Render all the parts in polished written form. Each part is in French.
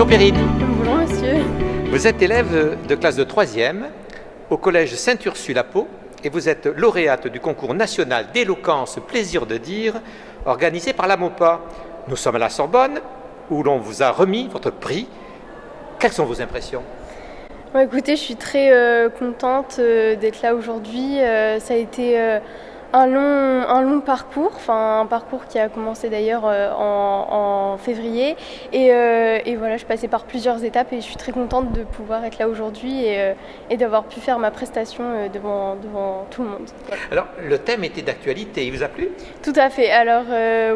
Bonjour Perrine. Bonjour monsieur. Vous êtes élève de classe de 3e au collège Sainte-Ursule à Pau et vous êtes lauréate du concours national d'éloquence plaisir de dire organisé par la MOPA. Nous sommes à la Sorbonne où l'on vous a remis votre prix. Quelles sont vos impressions? Bon, écoutez, je suis très contente d'être là aujourd'hui. Ça a été un long parcours, enfin un parcours qui a commencé d'ailleurs en février. Et voilà, je suis passée par plusieurs étapes et je suis très contente de pouvoir être là aujourd'hui et d'avoir pu faire ma prestation devant tout le monde. Voilà. Alors, le thème était d'actualité, il vous a plu? Tout à fait. Alors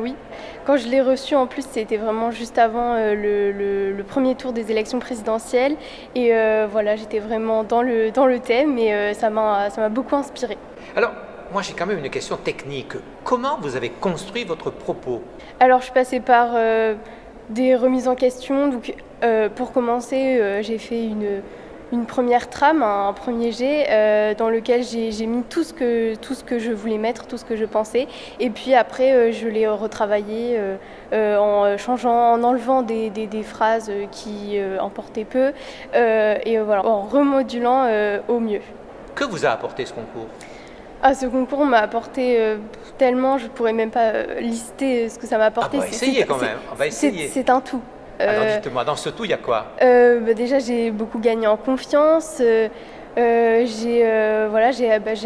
oui, quand je l'ai reçu en plus, c'était vraiment juste avant le premier tour des élections présidentielles. Et voilà, j'étais vraiment dans le thème et ça m'a beaucoup inspirée. Alors, moi j'ai quand même une question technique. Comment vous avez construit votre propos? Alors je suis passée par des remises en question. Donc pour commencer, j'ai fait une première trame, un premier jet dans lequel j'ai mis tout ce que je voulais mettre, tout ce que je pensais. Et puis après, je l'ai retravaillé en changeant, en enlevant des phrases qui importaient peu et voilà, en remodulant au mieux. Que vous a apporté ce concours? Ce concours m'a apporté tellement, je ne pourrais même pas lister ce que ça m'a apporté. On va essayer quand même, on va essayer. C'est un tout. Alors dites-moi, dans ce tout, il y a quoi? Déjà, j'ai beaucoup gagné en confiance. J'ai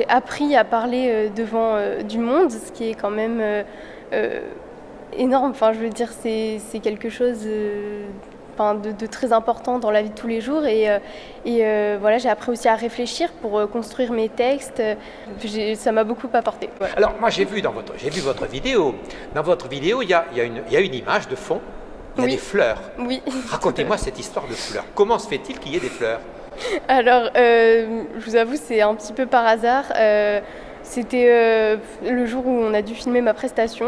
appris à parler devant du monde, ce qui est quand même énorme. Enfin, je veux dire, c'est quelque chose de très important dans la vie de tous les jours. Et voilà, j'ai appris aussi à réfléchir pour construire mes textes. Ça m'a beaucoup apporté. Voilà. Alors, moi, j'ai vu votre vidéo. Dans votre vidéo, il y a une image de fond. Il y a Oui. des fleurs. Oui. Racontez-moi cette histoire de fleurs. Comment se fait-il qu'il y ait des fleurs? Alors, je vous avoue, c'est un petit peu par hasard. C'était le jour où on a dû filmer ma prestation.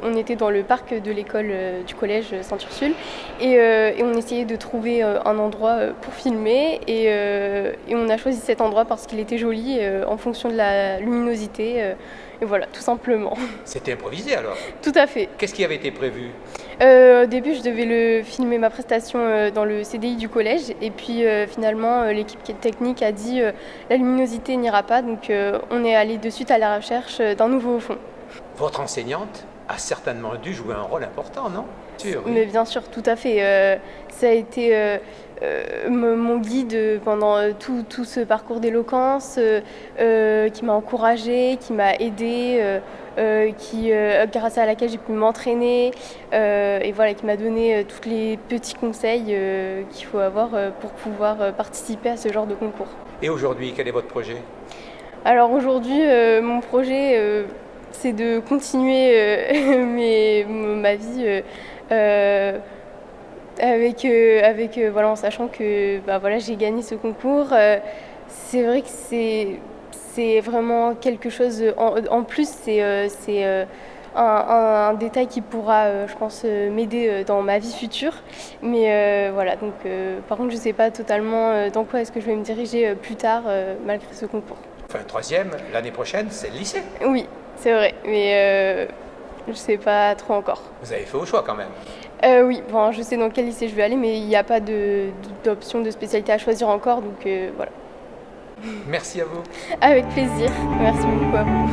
On était dans le parc de l'école du collège Sainte-Ursule et on essayait de trouver un endroit pour filmer et on a choisi cet endroit parce qu'il était joli en fonction de la luminosité. Et voilà, tout simplement. C'était improvisé alors? Tout à fait. Qu'est-ce qui avait été prévu? Au début, je devais filmer ma prestation dans le CDI du collège et puis finalement l'équipe technique a dit la luminosité n'ira pas, donc on est allé de suite à la recherche d'un nouveau fond. Votre enseignante a certainement dû jouer un rôle important, non? Sûr, oui. Mais bien sûr, tout à fait. Ça a été mon guide pendant tout ce parcours d'éloquence, qui m'a encouragée, qui m'a aidée, grâce à laquelle j'ai pu m'entraîner et voilà, qui m'a donné tous les petits conseils qu'il faut avoir pour pouvoir participer à ce genre de concours. Et aujourd'hui, quel est votre projet? Alors aujourd'hui, mon projet, c'est de continuer ma vie voilà, en sachant que voilà, j'ai gagné ce concours. C'est vrai que c'est vraiment quelque chose en plus, c'est un détail qui pourra, je pense, m'aider dans ma vie future. Mais voilà, donc par contre, je ne sais pas totalement dans quoi est-ce que je vais me diriger plus tard, malgré ce concours. Enfin, 3e, l'année prochaine, c'est le lycée. Oui, c'est vrai, mais je ne sais pas trop encore. Vous avez fait au choix quand même. Oui, bon, je sais dans quel lycée je vais aller, mais il n'y a pas d'option de spécialité à choisir encore, donc voilà. Merci à vous. Avec plaisir, merci beaucoup à vous.